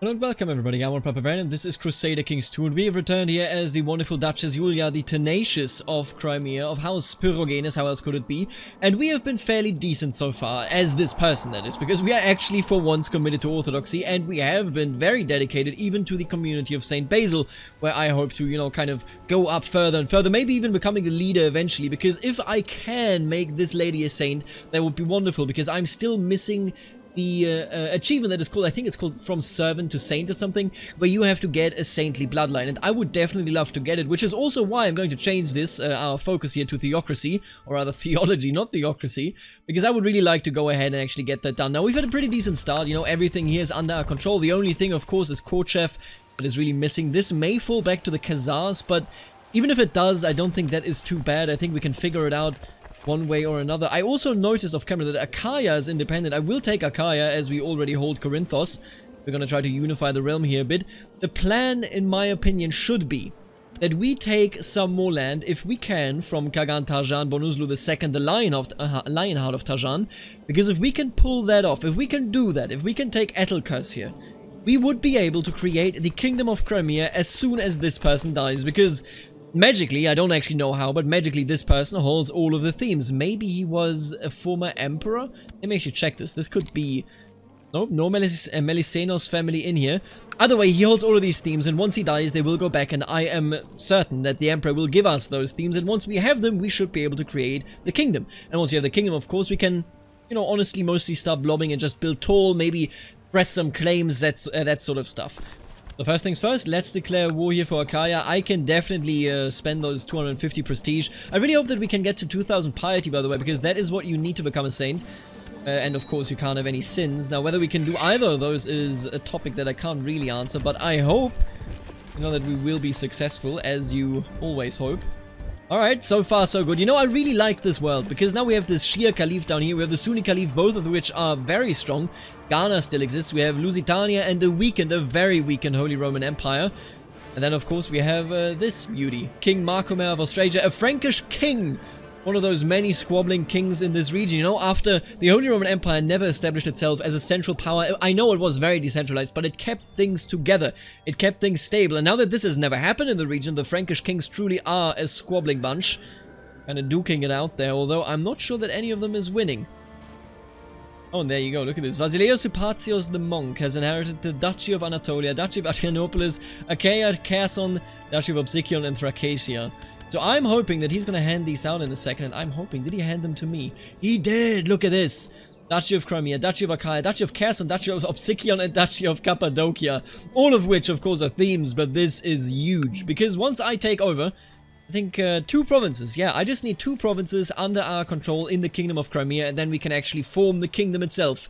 Hello and welcome everybody, I'm Papa Van and this is Crusader Kings 2 and we have returned here as the wonderful Duchess Yulia, the tenacious of Crimea, of House Pyrogenes, how else could it be? And we have been fairly decent so far, as this person that is, because we are actually for once committed to orthodoxy and we have been very dedicated even to the community of Saint Basil, where I hope to, you know, kind of go up further and further, maybe even becoming the leader eventually, because if I can make this lady a saint, that would be wonderful, because I'm still missing the achievement that is called, I think it's called From Servant to Saint or something, where you have to get a saintly bloodline, and I would definitely love to get it, which is also why I'm going to change this, our focus here to theocracy, or rather theology, not theocracy, because I would really like to go ahead and actually get that done. Now, we've had a pretty decent start, you know, everything here is under our control. The only thing, of course, is Korchev that is really missing. This may fall back to the Khazars, but even if it does, I don't think that is too bad. I think we can figure it out one way or another. I also noticed off camera that Achaia is independent. I will take Achaia as we already hold Corinthos. We're going to try to unify the realm here a bit. The plan, in my opinion, should be that we take some more land, if we can, from Kagan Tarjan Bonuzlu II, the Lionheart of Tarjan, because if we can pull that off, if we can do that, if we can take Etelkurs here, we would be able to create the Kingdom of Crimea as soon as this person dies, because magically, I don't actually know how, but magically this person holds all of the themes. Maybe he was a former emperor? Let me actually check this. This could be... Nope, no Melisenos family in here. Either way, he holds all of these themes, and once he dies, they will go back, and I am certain that the emperor will give us those themes, and once we have them, we should be able to create the kingdom. And once we have the kingdom, of course, we can, you know, honestly mostly start blobbing and just build tall, maybe press some claims, that sort of stuff. So first things first, let's declare war here for Achaia. I can definitely spend those 250 prestige. I really hope that we can get to 2000 piety, by the way, because that is what you need to become a saint. And of course, you can't have any sins. Now, whether we can do either of those is a topic that I can't really answer, but I hope, you know, that we will be successful, as you always hope. Alright, so far so good. You know, I really like this world, because now we have this Shia Caliph down here, we have the Sunni Caliph, both of which are very strong. Ghana still exists, we have Lusitania and a very weakened Holy Roman Empire. And then, of course, we have this beauty, King Marcomer of Austrasia, a Frankish king! One of those many squabbling kings in this region, you know, after the Holy Roman Empire never established itself as a central power. I know it was very decentralized, but it kept things together. It kept things stable. And now that this has never happened in the region, the Frankish kings truly are a squabbling bunch. Kind of duking it out there, although I'm not sure that any of them is winning. Oh, and there you go, look at this. Basileus Hypatios the monk has inherited the Duchy of Anatolia, Duchy of Adrianopolis, Achaia, Kherson, Duchy of Obsikion, and Thracacia. So I'm hoping that he's going to hand these out in a second, and I'm hoping, did he hand them to me? He did! Look at this! Duchy of Crimea, Duchy of Achaia, Duchy of Kherson, Duchy of Obsikion, and Duchy of Cappadocia. All of which, of course, are themes, but this is huge. Because once I take over, I think 2 provinces, yeah, I just need 2 provinces under our control in the Kingdom of Crimea, and then we can actually form the kingdom itself.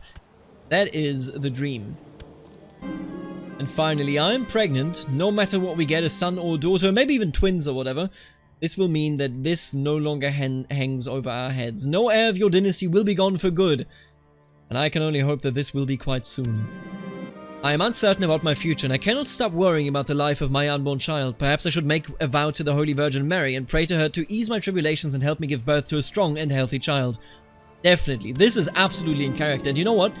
That is the dream. And finally, I'm pregnant. No matter what we get, a son or daughter, maybe even twins or whatever. This will mean that this no longer hangs over our heads. No heir of your dynasty will be gone for good. And I can only hope that this will be quite soon. I am uncertain about my future, and I cannot stop worrying about the life of my unborn child. Perhaps I should make a vow to the Holy Virgin Mary and pray to her to ease my tribulations and help me give birth to a strong and healthy child. Definitely. This is absolutely in character. And you know what?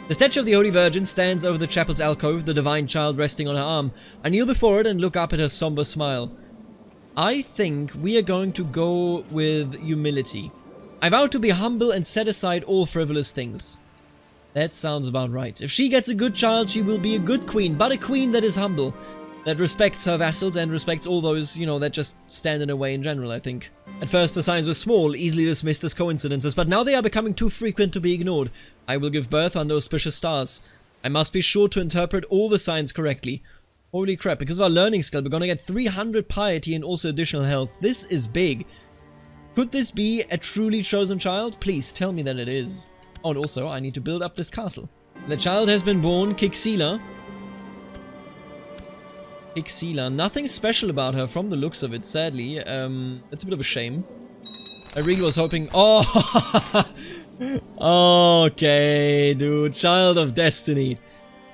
The statue of the Holy Virgin stands over the chapel's alcove, the divine child resting on her arm. I kneel before it and look up at her somber smile. I think we are going to go with humility. I vow to be humble and set aside all frivolous things. That sounds about right. If she gets a good child, she will be a good queen, but a queen that is humble, that respects her vassals and respects all those, you know, that just stand in her way in general, I think. At first the signs were small, easily dismissed as coincidences, but now they are becoming too frequent to be ignored. I will give birth under auspicious stars. I must be sure to interpret all the signs correctly. Holy crap, because of our learning skill, we're gonna get 300 piety and also additional health. This is big. Could this be a truly chosen child? Please tell me that it is. Oh, and also, I need to build up this castle. The child has been born, Kixila. Kixila. Nothing special about her from the looks of it, sadly. It's a bit of a shame. I really was hoping... Oh! Okay, dude. Child of Destiny.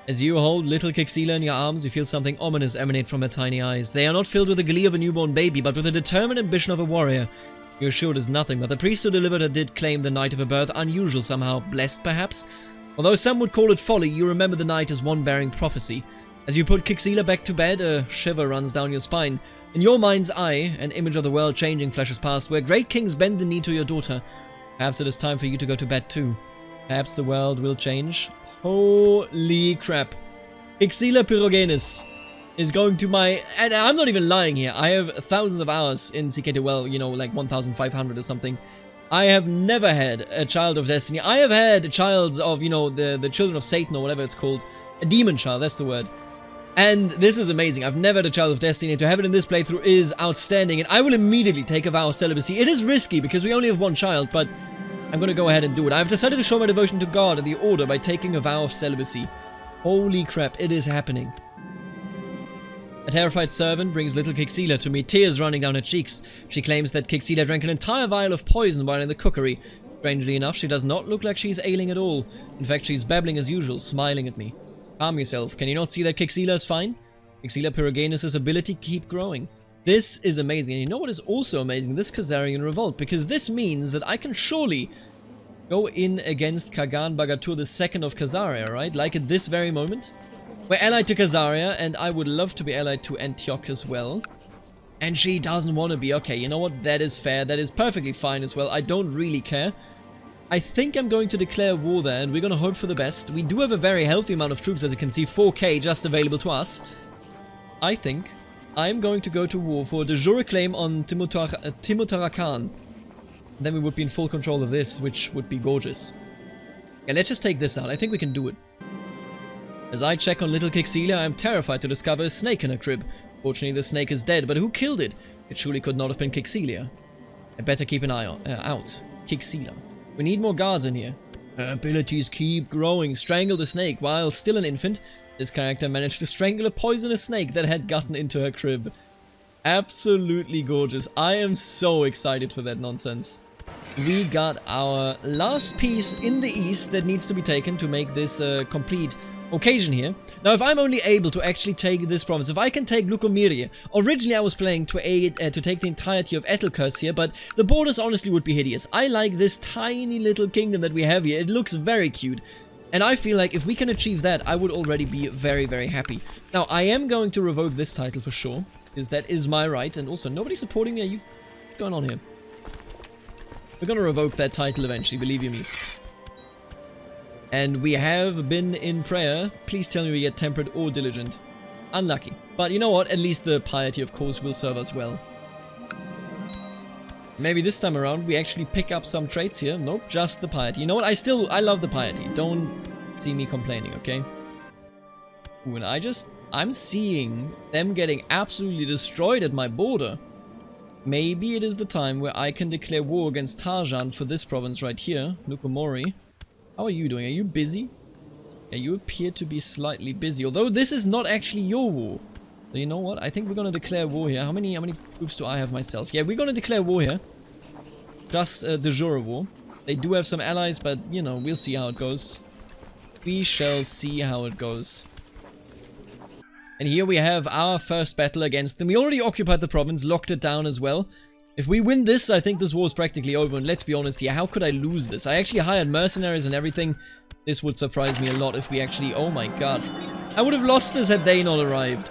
As you hold little Kixila in your arms, you feel something ominous emanate from her tiny eyes. They are not filled with the glee of a newborn baby, but with the determined ambition of a warrior. You're sure it is nothing, but the priest who delivered her did claim the night of her birth unusual somehow, blessed perhaps? Although some would call it folly, you remember the night as one bearing prophecy. As you put Kixila back to bed, a shiver runs down your spine. In your mind's eye, an image of the world changing flashes past, where great kings bend the knee to your daughter. Perhaps it is time for you to go to bed too. Perhaps the world will change. Holy crap. Kixila Pyrogenes is going to my... And I'm not even lying here. I have thousands of hours in CK2, well, you know, like 1,500 or something. I have never had a child of destiny. I have had childs of, you know, the children of Satan or whatever it's called. A demon child, that's the word. And this is amazing. I've never had a child of destiny. To have it in this playthrough is outstanding. And I will immediately take a vow of celibacy. It is risky because we only have one child, but I'm going to go ahead and do it. I've decided to show my devotion to God and the Order by taking a vow of celibacy. Holy crap, it is happening. A terrified servant brings little Kixila to me, tears running down her cheeks. She claims that Kixila drank an entire vial of poison while in the cookery. Strangely enough, she does not look like she's ailing at all. In fact, she's babbling as usual, smiling at me. Calm yourself. Can you not see that Kixila is fine? Kixila Pyrogenes' ability keep growing. This is amazing. And you know what is also amazing? This Khazarian revolt. Because this means that I can surely go in against Kagan Bagatur II of Khazaria, right? Like at this very moment. We're allied to Khazaria, and I would love to be allied to Antioch as well. And she doesn't want to be. Okay, you know what? That is fair. That is perfectly fine as well. I don't really care. I think I'm going to declare war there, and we're going to hope for the best. We do have a very healthy amount of troops, as you can see, 4k just available to us. I think I'm going to go to war for de jure claim on Timotarakan. Then we would be in full control of this, which would be gorgeous. Yeah, let's just take this out. I think we can do it. As I check on little Kixila, I'm terrified to discover a snake in her crib. Fortunately, the snake is dead, but who killed it? It surely could not have been Kixila. I better keep an eye out. Kixila. We need more guards in here. Her abilities keep growing. Strangle the snake. While still an infant, this character managed to strangle a poisonous snake that had gotten into her crib. Absolutely gorgeous. I am so excited for that nonsense. We got our last piece in the east that needs to be taken to make this a complete occasion here. Now, if I'm only able to actually take this province, if I can take Lukomiria, originally I was playing to take the entirety of Etelkurs here, but the borders honestly would be hideous. I like this tiny little kingdom that we have here. It looks very cute. And I feel like if we can achieve that, I would already be very, very happy. Now, I am going to revoke this title for sure, because that is my right. And also, nobody's supporting me. What's going on here? We're going to revoke that title eventually, believe you me. And we have been in prayer. Please tell me we get temperate or diligent. Unlucky. But you know what? At least the piety, of course, will serve us well. Maybe this time around we actually pick up some traits here. Nope, just the piety. You know what? I love the piety. Don't see me complaining, okay? Ooh, and I'm seeing them getting absolutely destroyed at my border. Maybe it is the time where I can declare war against Tarjan for this province right here. Nukomori. How are you doing? Are you busy? Yeah, you appear to be slightly busy. Although this is not actually your war. So you know what? I think we're gonna declare war here. How many troops do I have myself? Yeah, we're gonna declare war here. Just de jure war. They do have some allies, but you know, we'll see how it goes. We shall see how it goes. And here we have our first battle against them. We already occupied the province, locked it down as well. If we win this, I think this war is practically over. And let's be honest here, how could I lose this? I actually hired mercenaries and everything. This would surprise me a lot if we actually... Oh my god. I would have lost this had they not arrived.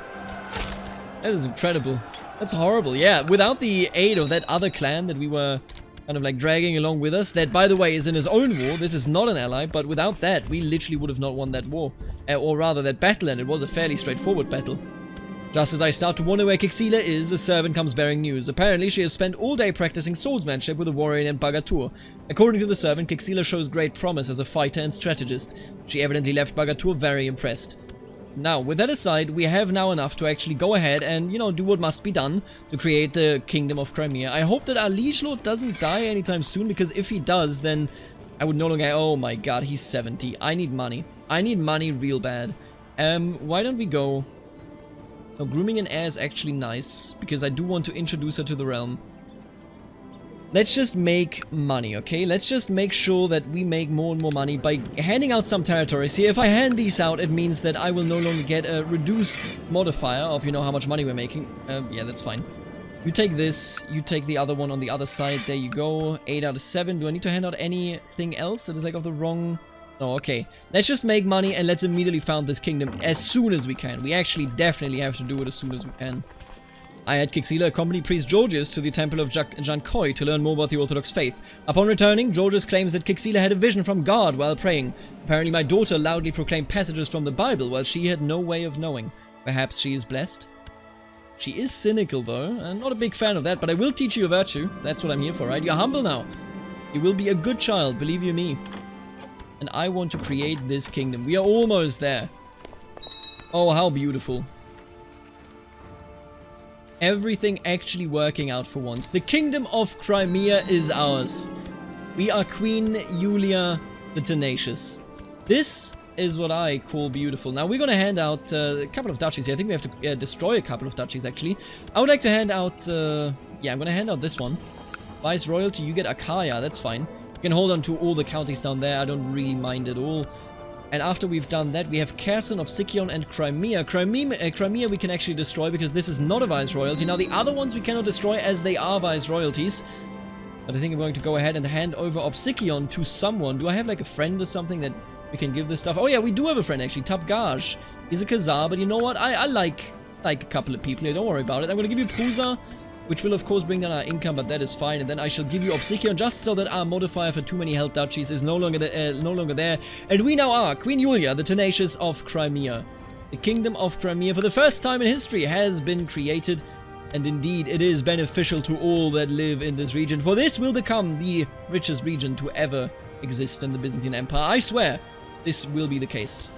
That is incredible. That's horrible. Yeah, without the aid of that other clan that we were kind of like dragging along with us, that by the way is in his own war. This is not an ally, but without that, we literally would have not won that war. Or rather, that battle, and it was a fairly straightforward battle. Just as I start to wonder where Kixila is, a servant comes bearing news. Apparently, she has spent all day practicing swordsmanship with a warrior named Bagatur. According to the servant, Kixila shows great promise as a fighter and strategist. She evidently left Bagatur very impressed. Now, with that aside, we have now enough to actually go ahead and, you know, do what must be done to create the Kingdom of Crimea. I hope that our liege lord doesn't die anytime soon, because if he does, then I would no longer... Oh my god, he's 70. I need money. I need money real bad. Why don't we go... No, Grooming an heir is actually nice, because I do want to introduce her to the realm. Let's just make money, okay? Let's just make sure that we make more and more money by handing out some territories here. If I hand these out, it means that I will no longer get a reduced modifier of, you know, how much money we're making. Yeah, that's fine. You take this, you take the other one on the other side. There you go. 8 out of 7. Do I need to hand out anything else that is like of the wrong Oh, okay. Let's just make money and let's immediately found this kingdom as soon as we can. We actually definitely have to do it as soon as we can. I had Kixila accompany priest Georgius to the temple of Jankoi to learn more about the Orthodox faith. Upon returning, Georgius claims that Kixila had a vision from God while praying. Apparently my daughter loudly proclaimed passages from the Bible while she had no way of knowing. Perhaps she is blessed? She is cynical though. I'm not a big fan of that, but I will teach you a virtue. That's what I'm here for, right? You're humble now. You will be a good child, believe you me. And I want to create this kingdom. We are almost there. Oh, how beautiful. Everything actually working out for once. The kingdom of Crimea is ours. We are Queen Yulia the Tenacious. This is what I call beautiful. Now we're gonna hand out a couple of duchies here. I think we have to destroy a couple of duchies actually. I would like to hand out, yeah, I'm gonna hand out this one. Vice Royalty, you get Achaia, that's fine. You can hold on to all the counties down there, I don't really mind at all. And after we've done that, we have Kherson, Obsikion, and Crimea. Crimea we can actually destroy because this is not a Viceroyalty. Now the other ones we cannot destroy as they are Viceroyalties. But I think I'm going to go ahead and hand over Obsikion to someone. Do I have like a friend or something that we can give this stuff? Oh yeah, we do have a friend actually, Tabgaj. He's a Khazar, but you know what? I like a couple of people here, don't worry about it. I'm going to give you Prusa, which will of course bring down our income, but that is fine. And then I shall give you Obsikion just so that our modifier for too many held duchies is no longer there. And we now are Queen Yulia, the Tenacious of Crimea. The Kingdom of Crimea, for the first time in history, has been created. And indeed, it is beneficial to all that live in this region, for this will become the richest region to ever exist in the Byzantine Empire. I swear, this will be the case.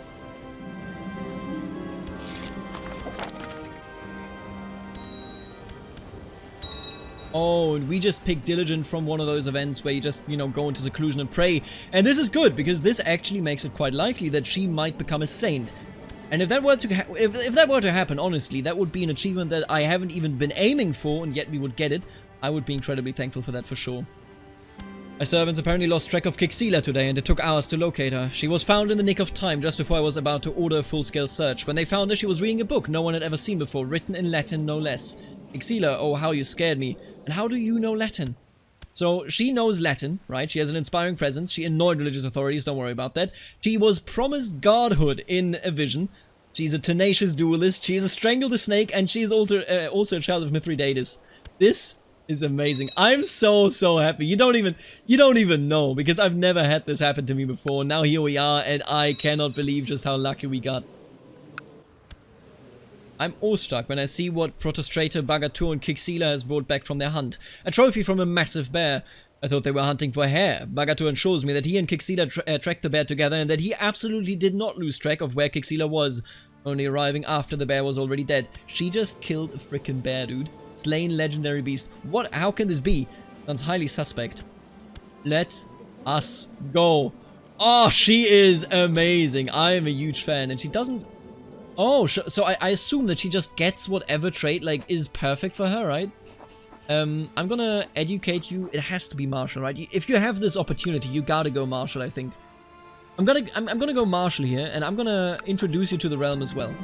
Oh, and we just picked Diligent from one of those events where you just, you know, go into seclusion and pray. And this is good, because this actually makes it quite likely that she might become a saint. And if that were to if that were to happen, honestly, that would be an achievement that I haven't even been aiming for, and yet we would get it. I would be incredibly thankful for that for sure. My servants apparently lost track of Kixila today, and it took hours to locate her. She was found in the nick of time, just before I was about to order a full-scale search. When they found her, she was reading a book no one had ever seen before, written in Latin no less. Kixila, oh how you scared me. And how do you know Latin? So, she knows Latin, right? She has an inspiring presence. She annoyed religious authorities, don't worry about that. She was promised godhood in a vision. She's a tenacious duelist. She has strangled a snake, and she is also a child of Mithridates. This is amazing. I'm so happy. You don't even know, because I've never had this happen to me before. Now here we are, and I cannot believe just how lucky we got. I'm awestruck when I see what Protostrator, Bagatur, and Kixila has brought back from their hunt. A trophy from a massive bear. I thought they were hunting for hair. Bagatur assures me that he and Kixila tracked the bear together, and that he absolutely did not lose track of where Kixila was, only arriving after the bear was already dead. She just killed a frickin' bear, dude. Slain legendary beast. What? How can this be? Sounds highly suspect. Let us go. Oh, she is amazing. I am a huge fan, and she doesn't... Oh, so I assume that she just gets whatever trait, like, is perfect for her, right? I'm gonna educate you. It has to be martial, right? If you have this opportunity, you gotta go martial, I think. I'm gonna go martial here, and I'm gonna introduce you to the realm as well.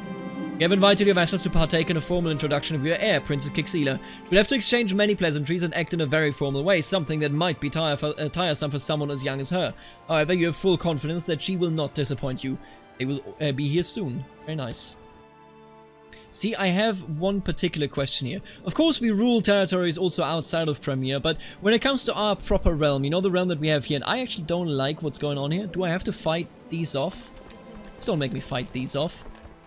You have invited your vassals to partake in a formal introduction of your heir, Princess Kixila. You'll have to exchange many pleasantries and act in a very formal way, something that might be tiresome for someone as young as her. However, you have full confidence that she will not disappoint you. They will be here soon. Very nice. See, I have one particular question here. Of course, we rule territories also outside of Crimea, but when it comes to our proper realm, you know, the realm that we have here, and I actually don't like what's going on here. Do I have to fight these off? Just don't make me fight these off.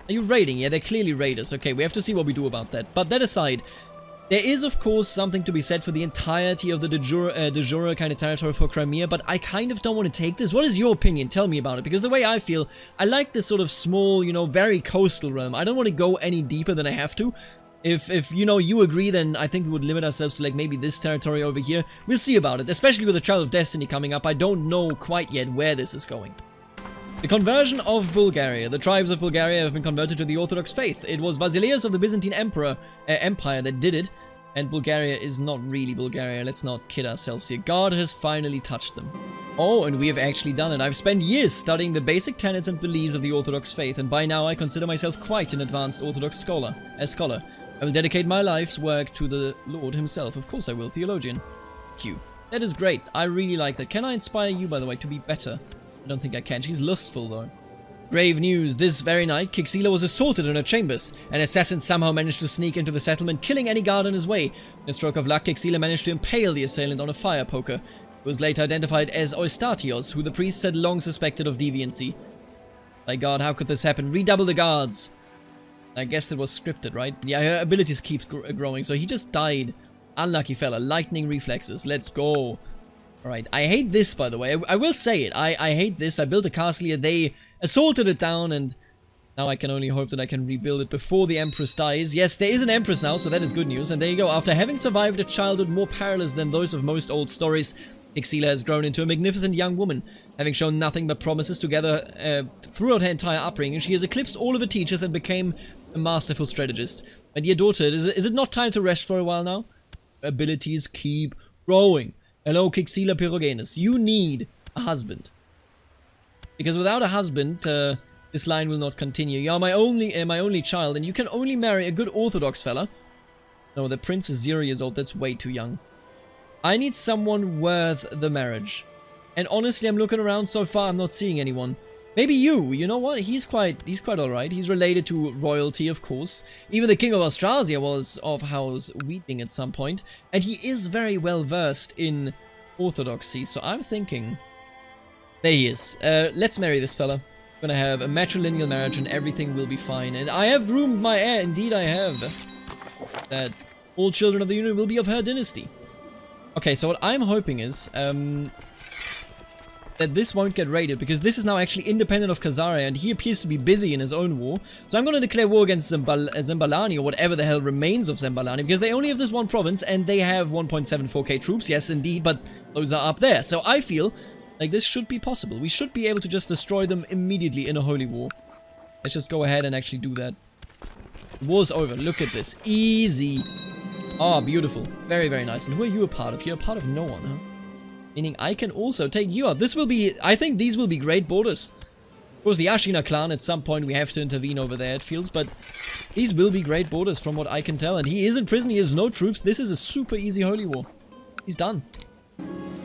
Are you raiding? Yeah, they're clearly raiders. Okay, we have to see what we do about that. But that aside, there is, of course, something to be said for the entirety of the de jure kind of territory for Crimea, but I kind of don't want to take this. What is your opinion? Tell me about it, because the way I feel, I like this sort of small, you know, very coastal realm. I don't want to go any deeper than I have to. If you know, you agree, then I think we would limit ourselves to, like, maybe this territory over here. We'll see about it, especially with the Child of Destiny coming up. I don't know quite yet where this is going. The conversion of Bulgaria. The tribes of Bulgaria have been converted to the Orthodox faith. It was Basileus of the Byzantine Empire that did it. And Bulgaria is not really Bulgaria. Let's not kid ourselves here. God has finally touched them. Oh, and we have actually done it. I've spent years studying the basic tenets and beliefs of the Orthodox faith, and by now I consider myself quite an advanced Orthodox scholar. I will dedicate my life's work to the Lord himself. Of course I will, theologian. Q. That is great. I really like that. Can I inspire you, by the way, to be better? I don't think I can. She's lustful, though. Grave news. This very night, Kixila was assaulted in her chambers. An assassin somehow managed to sneak into the settlement, killing any guard on his way. In a stroke of luck, Kixila managed to impale the assailant on a fire poker. It was later identified as Eustatios, who the priests had long suspected of deviancy. My god, how could this happen? Redouble the guards. I guess it was scripted, right? Yeah, her abilities keep growing, so he just died. Unlucky fella. Lightning reflexes. Let's go. Alright, I hate this, by the way. I will say it. I hate this. I built a castle here. They assaulted it down, and now I can only hope that I can rebuild it before the Empress dies. Yes, there is an Empress now, so that is good news. And there you go. After having survived a childhood more perilous than those of most old stories, Kixila has grown into a magnificent young woman. Having shown nothing but promises together throughout her entire upbringing, she has eclipsed all of her teachers and became a masterful strategist. My dear daughter, is it not time to rest for a while now? Abilities keep growing. Hello, Kixila Pyrogenes. You need a husband. Because without a husband, this line will not continue. You are my only child, and you can only marry a good Orthodox fella. No, the prince is 0 years old. That's way too young. I need someone worth the marriage. And honestly, I'm looking around so far, I'm not seeing anyone. Maybe you know what? He's quite alright. He's related to royalty, of course. Even the king of Austrasia was of House Weeping at some point. And he is very well versed in orthodoxy, so I'm thinking... There he is. Let's marry this fella. I'm gonna have a matrilineal marriage and everything will be fine. And I have groomed my heir, indeed I have. That all children of the union will be of her dynasty. Okay, so what I'm hoping is... that this won't get raided, because this is now actually independent of Khazariah, and he appears to be busy in his own war. So I'm going to declare war against Zembalani, or whatever the hell remains of Zembalani, because they only have this one province, and they have 1.74k troops, yes indeed, but those are up there. So I feel like this should be possible. We should be able to just destroy them immediately in a holy war. Let's just go ahead and actually do that. The war's over. Look at this. Easy. Oh, beautiful. Very, very nice. And who are you a part of? You're a part of no one, huh? Meaning I can also take you out. This will be... I think these will be great borders. Of course, the Ashina clan, at some point we have to intervene over there, it feels. But these will be great borders from what I can tell. And he is in prison. He has no troops. This is a super easy holy war. He's done.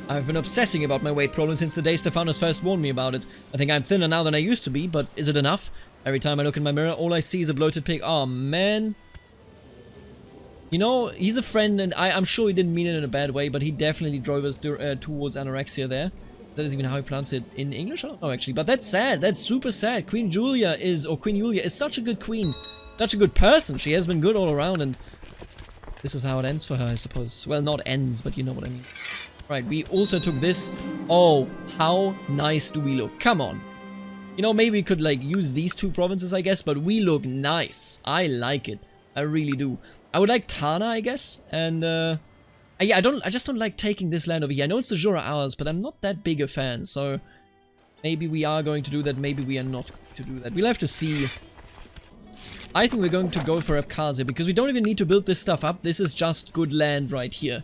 I've been obsessing about my weight problem since the day Stephanos first warned me about it. I think I'm thinner now than I used to be, but is it enough? Every time I look in my mirror, all I see is a bloated pig. Oh, man. You know, he's a friend, and I'm sure he didn't mean it in a bad way, but he definitely drove us towards anorexia there. That is even how he pronounced it in English? I don't know, actually. But that's sad. That's super sad. Queen Yulia is such a good queen. Such a good person. She has been good all around, and this is how it ends for her, I suppose. Well, not ends, but you know what I mean. Right, we also took this. Oh, how nice do we look? Come on. You know, maybe we could, like, use these two provinces, I guess, but we look nice. I like it. I really do. I would like Tana, I guess, and, yeah, I just don't like taking this land over here. I know it's the Jura ours, but I'm not that big a fan, so maybe we are going to do that, maybe we are not to do that. We'll have to see. I think we're going to go for Abkhazia, because we don't even need to build this stuff up. This is just good land right here.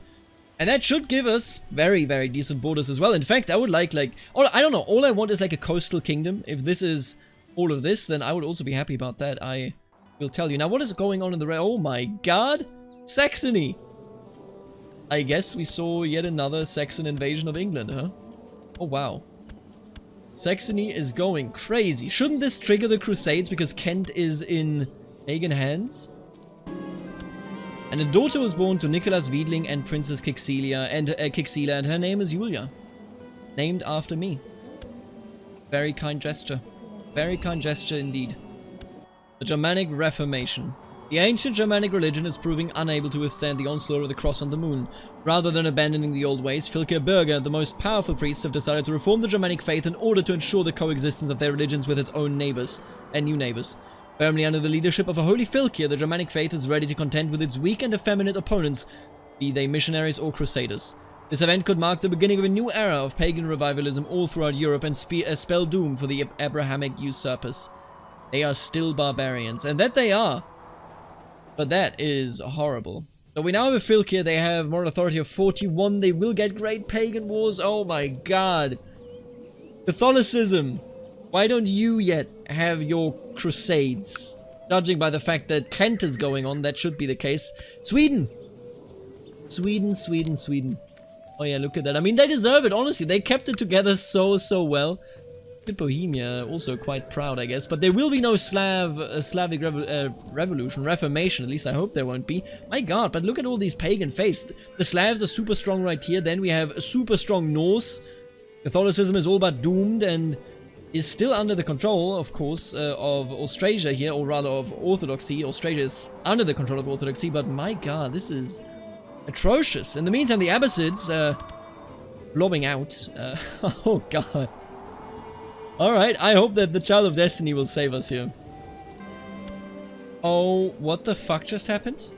And that should give us very, very decent borders as well. In fact, I would like, I don't know, all I want is like a coastal kingdom. If this is all of this, then I would also be happy about that. I will tell you. Now, what is going on in the... Oh my god! Saxony! I guess we saw yet another Saxon invasion of England, huh? Oh, wow. Saxony is going crazy. Shouldn't this trigger the Crusades because Kent is in pagan hands? And a daughter was born to Nicholas Wiedling and Princess Kixila, and her name is Yulia. Named after me. Very kind gesture. Very kind gesture indeed. The Germanic Reformation. The ancient Germanic religion is proving unable to withstand the onslaught of the cross on the moon. Rather than abandoning the old ways, Filkir Bürger, the most powerful priests, have decided to reform the Germanic faith in order to ensure the coexistence of their religions with its own neighbors, and new neighbors. Firmly under the leadership of a holy Filkir, the Germanic faith is ready to contend with its weak and effeminate opponents, be they missionaries or crusaders. This event could mark the beginning of a new era of pagan revivalism all throughout Europe and spell doom for the Abrahamic usurpers. They are still barbarians, and that they are. But that is horrible. So we now have a Filkir, they have moral authority of 41, they will get great pagan wars, oh my god. Catholicism, why don't you yet have your crusades? Judging by the fact that Kent is going on, that should be the case. Sweden! Sweden. Oh yeah, look at that. I mean, they deserve it, honestly. They kept it together so well. Bohemia, also quite proud, I guess. But there will be no Slavic revolution, reformation, at least I hope there won't be. My god, but look at all these pagan faiths. The Slavs are super strong right here, then we have a super strong Norse. Catholicism is all but doomed and is still under the control, of course, of Austrasia here, or rather of Orthodoxy. Austrasia is under the control of Orthodoxy, but my god, this is atrocious. In the meantime, the Abbasids, blobbing out. Oh god. Alright, I hope that the Child of Destiny will save us here. Oh, what the fuck just happened?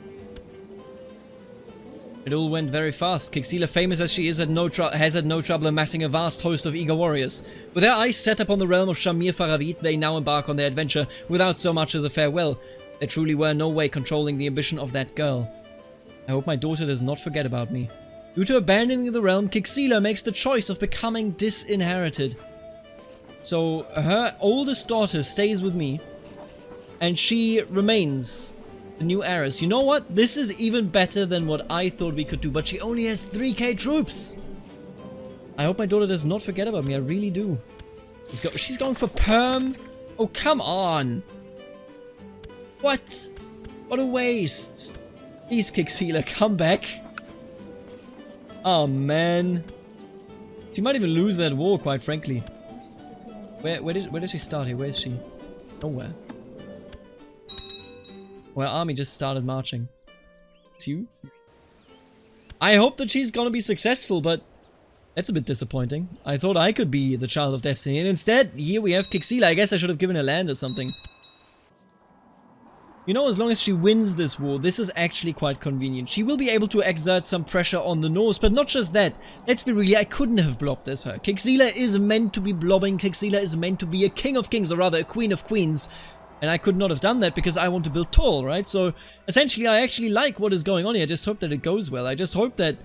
It all went very fast. Kixila, famous as she is, has had no trouble amassing a vast host of eager warriors. With their eyes set upon the realm of Shamir Faravit, they now embark on their adventure without so much as a farewell. There truly were no way controlling the ambition of that girl. I hope my daughter does not forget about me. Due to abandoning the realm, Kixila makes the choice of becoming disinherited. So her oldest daughter stays with me, and she remains the new heiress. You know what? This is even better than what I thought we could do, but she only has 3k troops. I hope my daughter does not forget about me, I really do. She's going for perm? Oh, come on. What? What a waste. Please, Kixila, come back. Oh, man. She might even lose that war, quite frankly. Where did she start here? Where is she? Nowhere. Well, army just started marching. It's you? I hope that she's gonna be successful, but that's a bit disappointing. I thought I could be the Child of Destiny, and instead, here we have Kixila. I guess I should have given her land or something. You know, as long as she wins this war, this is actually quite convenient. She will be able to exert some pressure on the Norse, but not just that. Let's be real, I couldn't have blobbed as her. Kixila is meant to be blobbing. Kixila is meant to be a king of kings, or rather a queen of queens. And I could not have done that because I want to build tall, right? So, essentially, I actually like what is going on here. I just hope that it goes well. I just hope that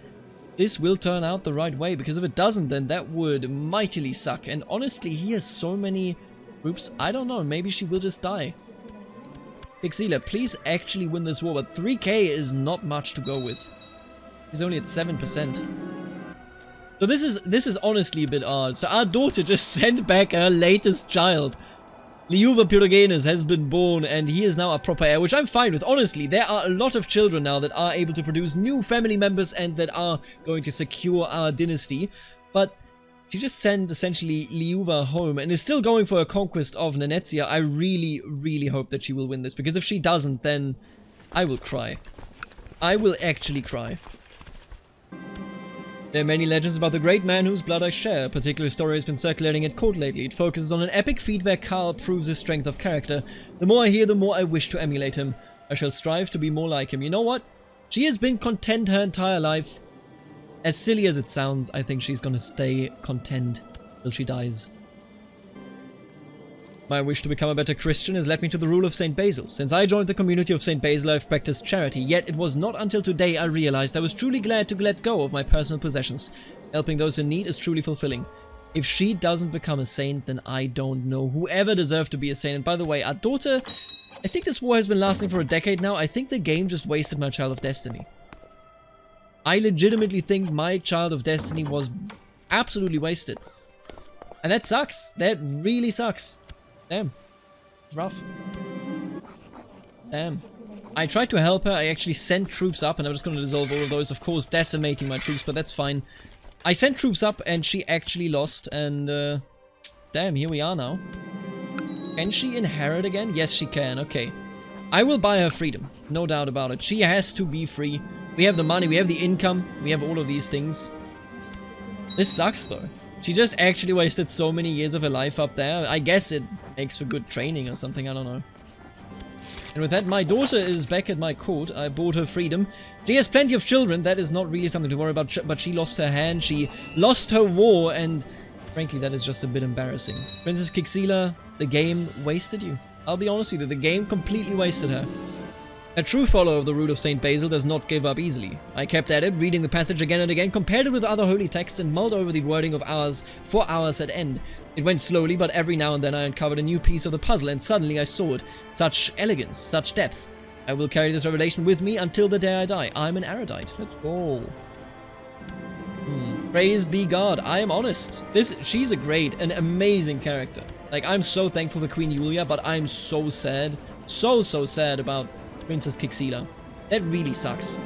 this will turn out the right way, because if it doesn't, then that would mightily suck. And honestly, he has so many groups. I don't know, maybe she will just die. Kixila, please actually win this war, but 3k is not much to go with. He's only at 7%. So this is honestly a bit odd. So our daughter just sent back her latest child. Liuva Pyrogenes has been born, and he is now a proper heir, which I'm fine with. Honestly, there are a lot of children now that are able to produce new family members and that are going to secure our dynasty. But she just sent, essentially, Liuva home and is still going for a conquest of Nenetsia. I really, really hope that she will win this, because if she doesn't, then I will cry. I will actually cry. There are many legends about the great man whose blood I share. A particular story has been circulating at court lately. It focuses on an epic feat where Karl proves his strength of character. The more I hear, the more I wish to emulate him. I shall strive to be more like him. You know what? She has been content her entire life. As silly as it sounds, I think she's gonna stay content till she dies. My wish to become a better Christian has led me to the rule of St. Basil. Since I joined the community of St. Basil, I've practiced charity, yet it was not until today I realized I was truly glad to let go of my personal possessions. Helping those in need is truly fulfilling. If she doesn't become a saint, then I don't know whoever deserved to be a saint. And by the way, our daughter, I think this war has been lasting for a decade now. I think the game just wasted my Child of Destiny. I legitimately think my Child of Destiny was absolutely wasted. And that sucks. That really sucks. Damn. It's rough. Damn. I tried to help her. I actually sent troops up, and I'm just going to dissolve all of those. Of course, decimating my troops, but that's fine. I sent troops up, and she actually lost, and damn, here we are now. Can she inherit again? Yes, she can. Okay. I will buy her freedom. No doubt about it. She has to be free. We have the money, we have the income, we have all of these things. This sucks, though. She just actually wasted so many years of her life up there. I guess it makes for good training or something, I don't know. And with that, my daughter is back at my court. I bought her freedom. She has plenty of children. That is not really something to worry about, but she lost her hand, she lost her war, and frankly, that is just a bit embarrassing. Princess Kixila, the game wasted you. I'll be honest with you, the game completely wasted her. A true follower of the root of St. Basil does not give up easily. I kept at it, reading the passage again and again, compared it with other holy texts, and mulled over the wording of hours for hours at end. It went slowly, but every now and then I uncovered a new piece of the puzzle, and suddenly I saw it. Such elegance, such depth. I will carry this revelation with me until the day I die. I'm an erudite. Let's go. Praise be God. I am honest. She's an amazing character. Like, I'm so thankful for Queen Yulia, but I'm so sad. So sad about Princess Kixila. That really sucks.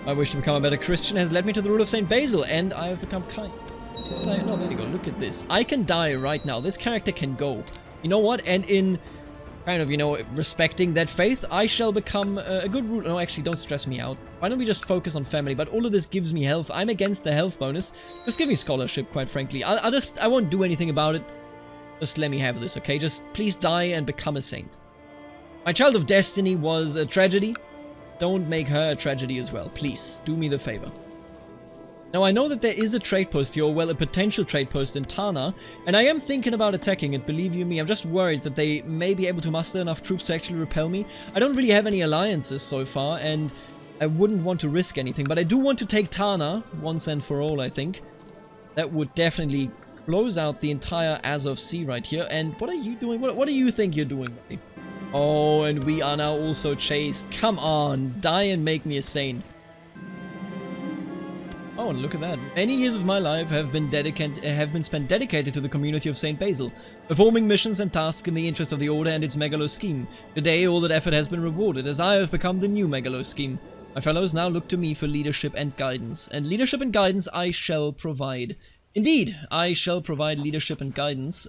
My wish to become a better Christian has led me to the rule of Saint Basil, and I have become kind. So, no, there you go. Look at this. I can die right now. This character can go. You know what? And in kind of, you know, respecting that faith, I shall become a good ruler. No, actually, don't stress me out. Why don't we just focus on family? But all of this gives me health. I'm against the health bonus. Just give me scholarship, quite frankly. I won't do anything about it. Just let me have this, okay? Just please die and become a saint. My child of destiny was a tragedy. Don't make her a tragedy as well. Please, do me the favor. Now, I know that there is a trade post here, or well, a potential trade post in Tana, and I am thinking about attacking it, believe you me. I'm just worried that they may be able to muster enough troops to actually repel me. I don't really have any alliances so far, and I wouldn't want to risk anything, but I do want to take Tana once and for all, I think. That would definitely close out the entire Azov Sea right here. And what are you doing? What do you think you're doing, buddy? Oh, and we are now also chased. Come on, die and make me a saint. Oh, and look at that. Many years of my life have been spent dedicated to the community of Saint Basil, performing missions and tasks in the interest of the Order and its Megalo scheme. Today, all that effort has been rewarded, as I have become the new Megalo scheme. My fellows now look to me for leadership and guidance, and leadership and guidance I shall provide. Indeed, I shall provide leadership and guidance.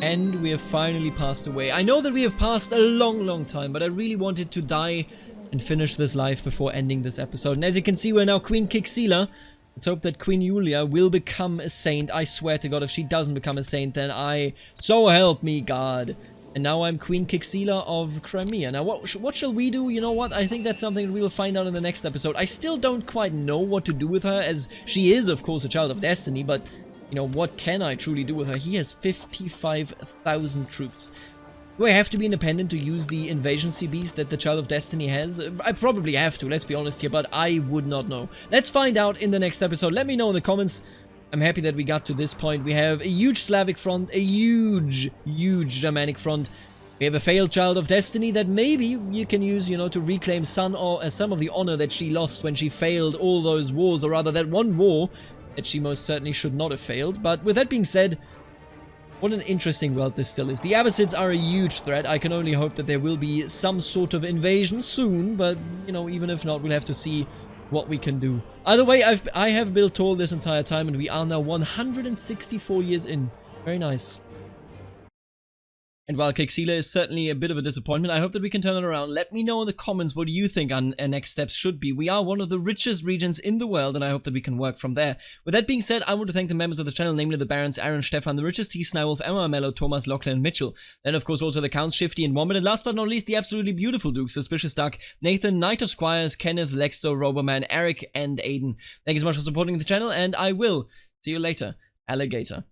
And we have finally passed away. I know that we have passed a long time, but I really wanted to die and finish this life before ending this episode. And as you can see, we're now Queen Kixila. Let's hope that Queen Yulia will become a saint. I swear to God, if she doesn't become a saint, then so help me God. And now I'm Queen Kixila of Crimea. Now, what shall we do? You know what? I think that's something that we'll find out in the next episode. I still don't quite know what to do with her, as she is, of course, a child of destiny, but, you know, what can I truly do with her? He has 55,000 troops. Do I have to be independent to use the invasion CBs that the Child of Destiny has? I probably have to, let's be honest here, but I would not know. Let's find out in the next episode. Let me know in the comments. I'm happy that we got to this point. We have a huge Slavic front, a huge Germanic front. We have a failed Child of Destiny that maybe you can use, you know, to reclaim some of the honor that she lost when she failed all those wars, or rather that one war that she most certainly should not have failed. But with that being said, what an interesting world this still is. The Abbasids are a huge threat. I can only hope that there will be some sort of invasion soon, but, you know, even if not, we'll have to see what we can do. Either way, I have built tall this entire time, and we are now 164 years in. Very nice. And while Kixila is certainly a bit of a disappointment, I hope that we can turn it around. Let me know in the comments what you think our next steps should be. We are one of the richest regions in the world, and I hope that we can work from there. With that being said, I want to thank the members of the channel, namely the Barons, Aaron, Stefan, the Richest, T, Snywolf, Emma, Mello, Thomas, Lachlan, and Mitchell. Then, of course, also the Counts, Shifty, and Wombat, and last but not least, the absolutely beautiful Duke, Suspicious Duck, Nathan, Knight of Squires, Kenneth, Lexo, Roboman, Eric, and Aiden. Thank you so much for supporting the channel, and I will see you later, Alligator.